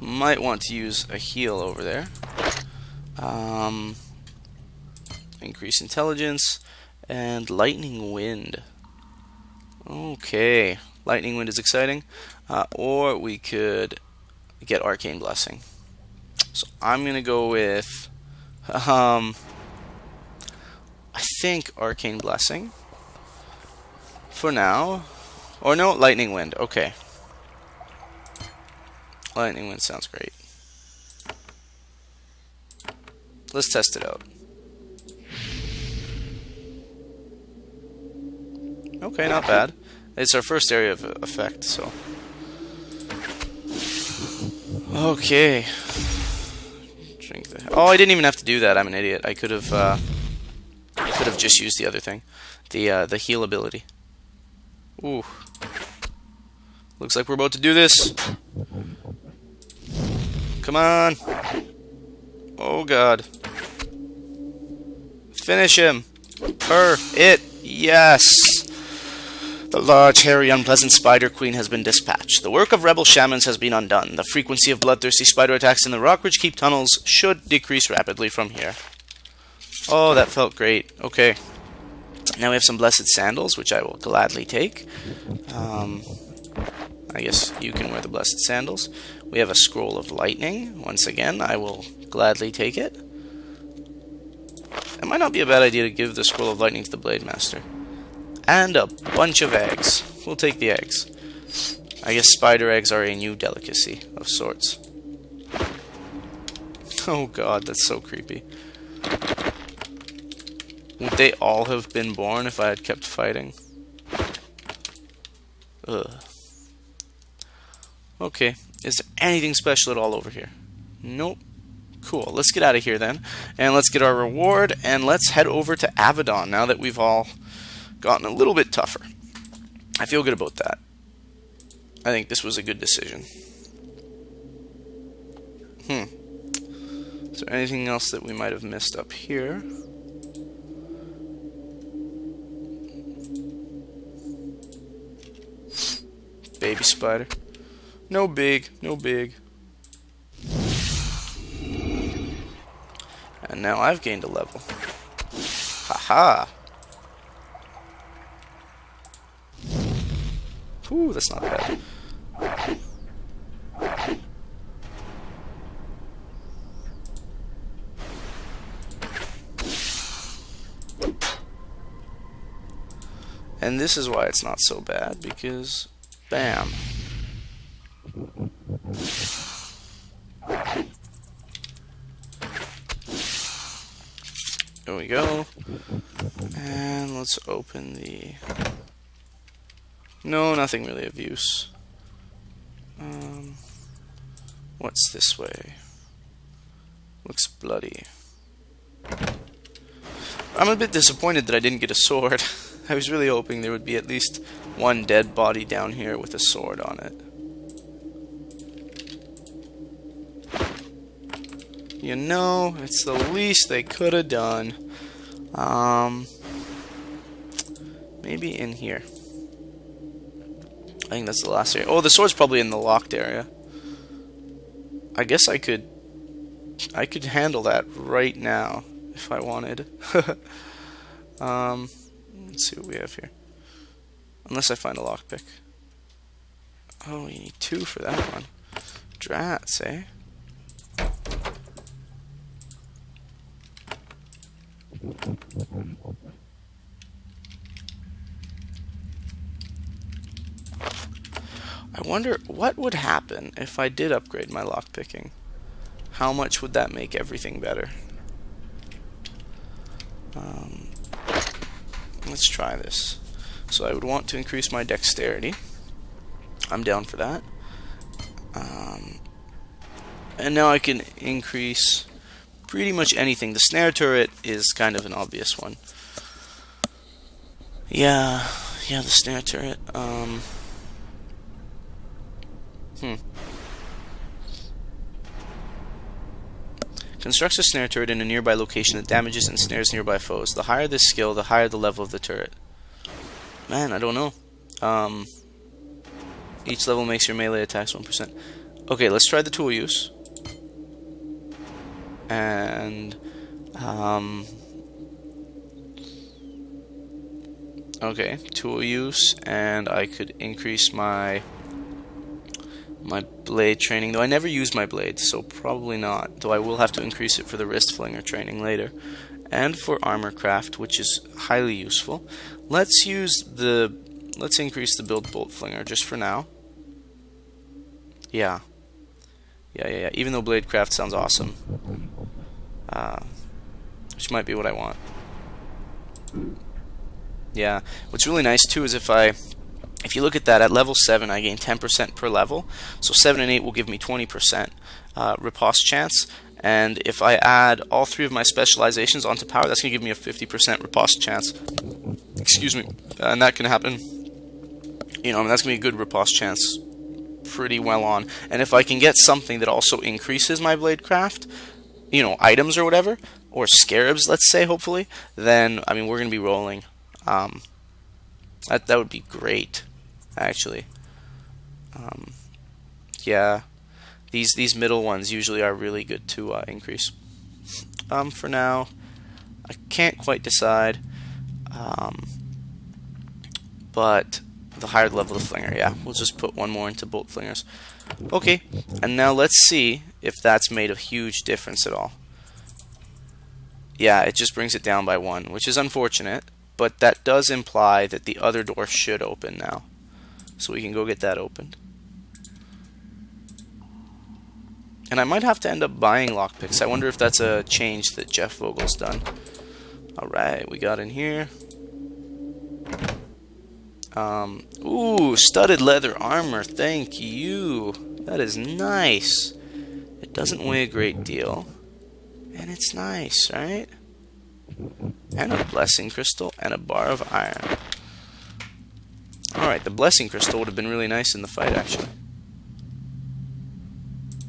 Might want to use a heal over there. Increase intelligence and lightning wind. Okay, lightning wind is exciting. Or we could get arcane blessing. So I'm gonna go with I think arcane blessing for now. Or no, lightning wind. Okay. Lightning wind sounds great. Let's test it out. Okay, not bad. It's our first area of effect, so. Okay. Drink the. Oh, I didn't even have to do that. I'm an idiot. I could have just used the other thing, the heal ability. Ooh. Looks like we're about to do this. Come on. Oh God. Finish him. Yes. The large, hairy, unpleasant Spider Queen has been dispatched. The work of rebel shamans has been undone. The frequency of bloodthirsty spider attacks in the Rockridge Keep tunnels should decrease rapidly from here. Oh, that felt great. Okay. Now we have some blessed sandals, which I will gladly take. I guess you can wear the blessed sandals. We have a scroll of lightning. Once again, I will gladly take it. It might not be a bad idea to give the scroll of lightning to the Blade Master. And a bunch of eggs. We'll take the eggs. I guess spider eggs are a new delicacy of sorts. Oh God, that's so creepy. Would they all have been born if I had kept fighting? Ugh. Okay, is there anything special at all over here? Nope. Cool, let's get out of here then. And let's get our reward, and let's head over to Avadon now that we've all gotten a little bit tougher. I feel good about that. I think this was a good decision. Is there anything else that we might have missed up here? Baby spider. No big, no big. And now I've gained a level. Haha. Ooh, that's not bad. And this is why it's not so bad, because bam. There we go. And let's open the... No, nothing really of use. What's this way? Looks bloody. I'm a bit disappointed that I didn't get a sword. I was really hoping there would be at least one dead body down here with a sword on it. You know, it's the least they could have done. Maybe in here. I think that's the last area. Oh, the sword's probably in the locked area. I guess I could handle that right now if I wanted. Let's see what we have here. Unless I find a lockpick. Oh, you need 2 for that one. Drats, eh? I wonder what would happen if I did upgrade my lockpicking. How much would that make everything better? Let's try this. So I would want to increase my dexterity. I'm down for that. And now I can increase pretty much anything. The snare turret is kind of an obvious one. Yeah, the snare turret. Constructs a snare turret in a nearby location that damages and snares nearby foes. The higher this skill, the higher the level of the turret. Man, I don't know. Each level makes your melee attacks 1%. Okay, let's try the tool use. And okay, tool use, and I could increase my blade training, though I never use my blade, so probably not, though I will have to increase it for the wrist flinger training later, and for armor craft, which is highly useful. Let's increase the build bolt flinger just for now. Yeah, even though blade craft sounds awesome, which might be what I want. Yeah, what's really nice too is if you look at that, at level 7 I gain 10% per level, so 7 and 8 will give me 20% riposte chance, and if I add all 3 of my specializations onto power, that's going to give me a 50% riposte chance. Excuse me. And that can happen, you know, I mean, that's going to be a good riposte chance pretty well on. And if I can get something that also increases my blade craft, you know, items or whatever, or scarabs, let's say, hopefully, then, I mean, we're going to be rolling. That would be great, actually. Yeah, these middle ones usually are really good to increase. For now, I can't quite decide, but the higher the level of the flinger, yeah, we'll just put one more into bolt flingers. Okay, and now let's see if that's made a huge difference at all. Yeah, it just brings it down by 1, which is unfortunate, but that does imply that the other door should open now. So we can go get that opened. And I might have to end up buying lockpicks. I wonder if that's a change that Jeff Vogel's done. Alright, we got in here. Ooh, studded leather armor, thank you. That is nice. It doesn't weigh a great deal. And it's nice, right? And a blessing crystal and a bar of iron. Alright, the blessing crystal would have been really nice in the fight, actually.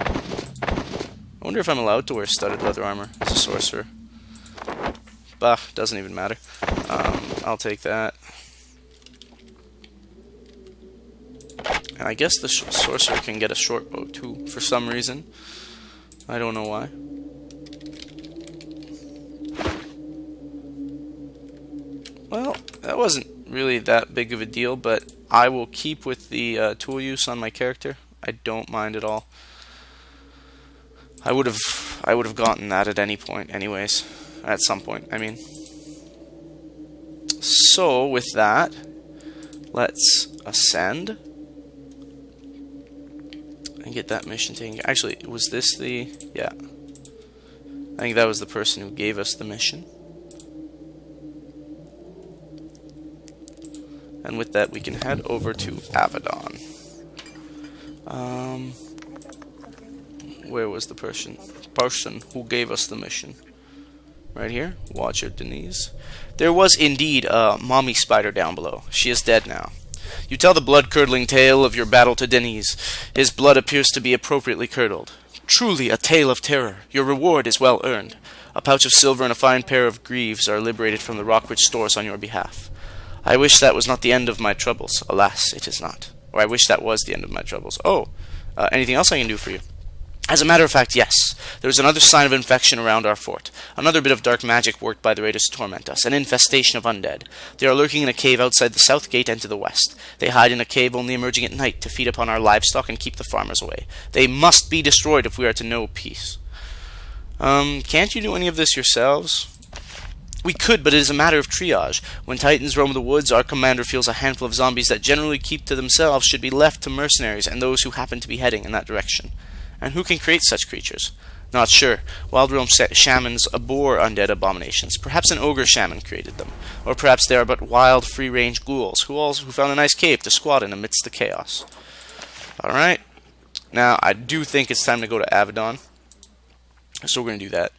I wonder if I'm allowed to wear studded leather armor as a sorcerer. Bah, doesn't even matter. I'll take that. And I guess the sorcerer can get a short bow too, for some reason. I don't know why. Well, that wasn't really that big of a deal, but I will keep with the tool use on my character. I don't mind at all. I would have gotten that at any point, anyways. At some point, I mean. So with that, let's ascend and get that mission taken. Actually, was this the? Yeah. I think that was the person who gave us the mission. And with that, we can head over to Avadon. Where was the person who gave us the mission? Right here. Watcher Denise. There was indeed a mommy spider down below. She is dead now. You tell the blood-curdling tale of your battle to Denise. His blood appears to be appropriately curdled. Truly a tale of terror. Your reward is well earned. A pouch of silver and a fine pair of greaves are liberated from the Rockridge stores on your behalf. I wish that was not the end of my troubles. Alas, it is not. Or I wish that was the end of my troubles. Oh, anything else I can do for you? As a matter of fact, yes. There is another sign of infection around our fort. Another bit of dark magic worked by the raiders to torment us. An infestation of undead. They are lurking in a cave outside the south gate and to the west. They hide in a cave only emerging at night to feed upon our livestock and keep the farmers away. They must be destroyed if we are to know peace. Can't you do any of this yourselves? We could, but it is a matter of triage. When Titans roam the woods, our commander feels a handful of zombies that generally keep to themselves should be left to mercenaries and those who happen to be heading in that direction. And who can create such creatures? Not sure. Wild Realm shamans abhor undead abominations. Perhaps an ogre shaman created them. Or perhaps they are but wild, free-range ghouls who found a nice cave to squat in amidst the chaos. Alright. Now, I do think it's time to go to Avadon. So we're going to do that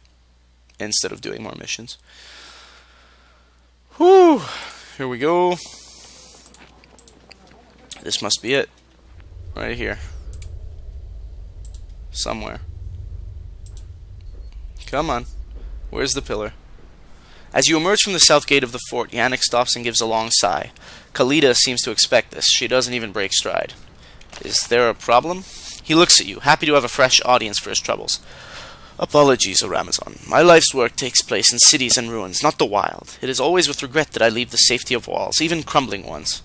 instead of doing more missions. Whew. Here we go. This must be it. Right here. Somewhere. Come on. Where's the pillar? As you emerge from the south gate of the fort, Yannick stops and gives a long sigh. Kalita seems to expect this. She doesn't even break stride. Is there a problem? He looks at you, happy to have a fresh audience for his troubles. Apologies, O Ramazan. My life's work takes place in cities and ruins, not the wild. It is always with regret that I leave the safety of walls, even crumbling ones.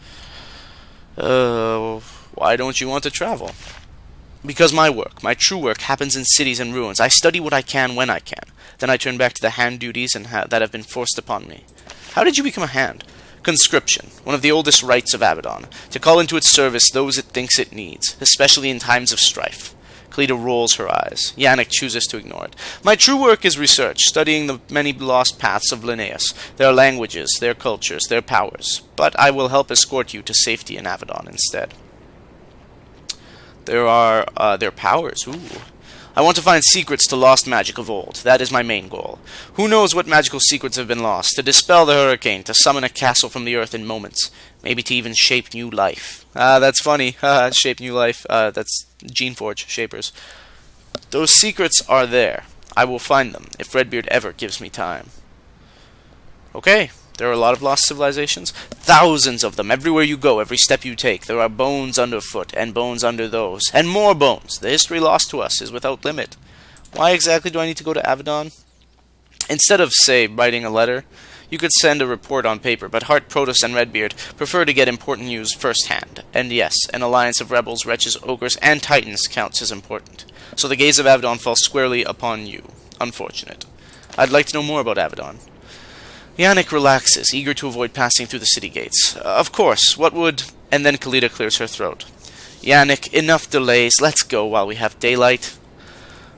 Why don't you want to travel? Because my work, my true work, happens in cities and ruins. I study what I can when I can. Then I turn back to the hand duties that have been forced upon me. How did you become a hand? Conscription, one of the oldest rites of Avadon, to call into its service those it thinks it needs, especially in times of strife. Kalita rolls her eyes. Yannick chooses to ignore it. My true work is research, studying the many lost paths of Linnaeus, their languages, their cultures, their powers. But I will help escort you to safety in Avadon instead. There are, their powers, ooh. I want to find secrets to lost magic of old. That is my main goal. Who knows what magical secrets have been lost? To dispel the hurricane, to summon a castle from the earth in moments. Maybe to even shape new life. That's funny. Shape new life. That's Geneforge, Shapers. Those secrets are there. I will find them, if Redbeard ever gives me time. Okay. There are a lot of lost civilizations. Thousands of them. Everywhere you go, every step you take, there are bones underfoot, and bones under those, and more bones. The history lost to us is without limit. Why exactly do I need to go to Avadon? Instead of, say, writing a letter, you could send a report on paper, but Hart, Protoss, and Redbeard prefer to get important news firsthand. And yes, an alliance of rebels, wretches, ogres, and titans counts as important. So the gaze of Avadon falls squarely upon you. Unfortunate. I'd like to know more about Avadon. Yannick relaxes, eager to avoid passing through the city gates. Of course, what would... And then Kalita clears her throat. Yannick, enough delays. Let's go while we have daylight.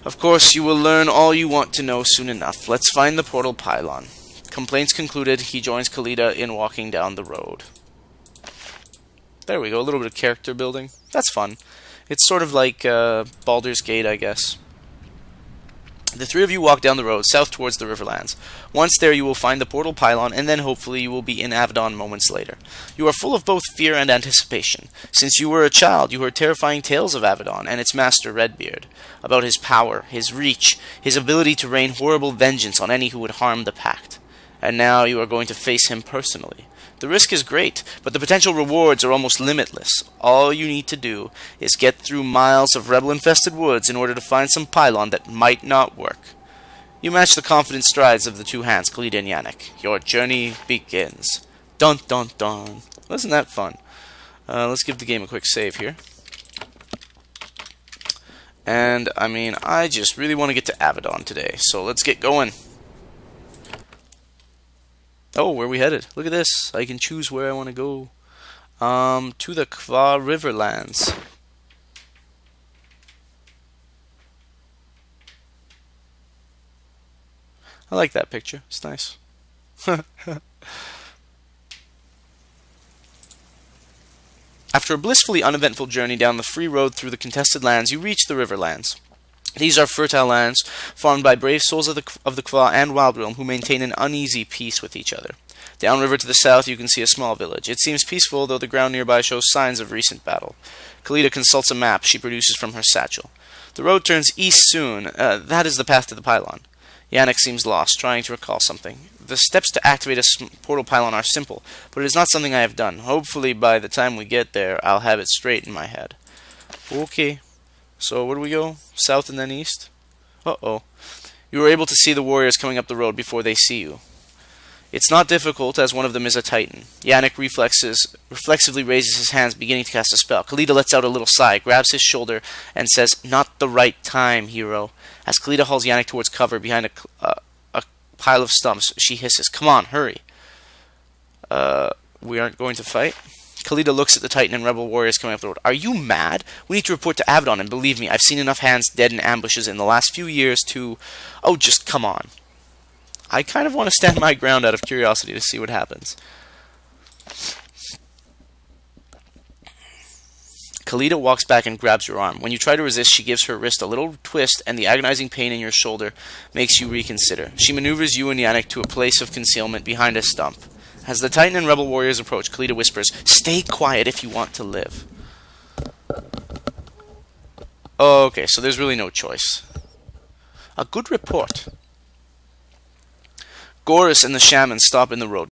Of course, you will learn all you want to know soon enough. Let's find the portal pylon. Complaints concluded, he joins Kalita in walking down the road. There we go, a little bit of character building. That's fun. It's sort of like Baldur's Gate, I guess. The three of you walk down the road, south towards the Riverlands. Once there you will find the portal pylon, and then hopefully you will be in Avadon moments later. You are full of both fear and anticipation. Since you were a child, you heard terrifying tales of Avadon and its master Redbeard, about his power, his reach, his ability to rain horrible vengeance on any who would harm the Pact. And now you are going to face him personally. The risk is great, but the potential rewards are almost limitless. All you need to do is get through miles of rebel-infested woods in order to find some pylon that might not work. You match the confident strides of the two hands, Kalita and Yannick. Your journey begins. Dun dun dun. Wasn't that fun? Let's give the game a quick save here. And, I mean, I just really want to get to Avadon today, so let's get going. Oh, where are we headed? Look at this. I can choose where I want to go. To the Kva Riverlands. I like that picture. It's nice. After a blissfully uneventful journey down the free road through the contested lands, you reach the Riverlands. These are fertile lands, farmed by brave souls of the Kva and Wild Realm who maintain an uneasy peace with each other. Downriver to the south you can see a small village. It seems peaceful, though the ground nearby shows signs of recent battle. Kalita consults a map she produces from her satchel. The road turns east soon. That is the path to the pylon. Yannick seems lost, trying to recall something. The steps to activate a portal pylon are simple, but it is not something I have done. Hopefully by the time we get there, I'll have it straight in my head. Okay. So, where do we go? South and then east? Uh-oh. You are able to see the warriors coming up the road before they see you. It's not difficult, as one of them is a titan. Yannick reflexively raises his hands, beginning to cast a spell. Kalita lets out a little sigh, grabs his shoulder, and says, "Not the right time, hero." As Kalita hauls Yannick towards cover behind a pile of stumps, she hisses, "Come on, hurry." We aren't going to fight? Kalita looks at the Titan and rebel warriors coming up the road. Are you mad? We need to report to Avadon, and believe me, I've seen enough hands dead in ambushes in the last few years to... Oh, just come on. I kind of want to stand my ground out of curiosity to see what happens. Kalita walks back and grabs your arm. When you try to resist, she gives her wrist a little twist, and the agonizing pain in your shoulder makes you reconsider. She maneuvers you and Yannick to a place of concealment behind a stump. As the Titan and rebel warriors approach, Kalita whispers, "Stay quiet if you want to live." Okay, so there's really no choice. A good report. Goris and the shaman stop in the road.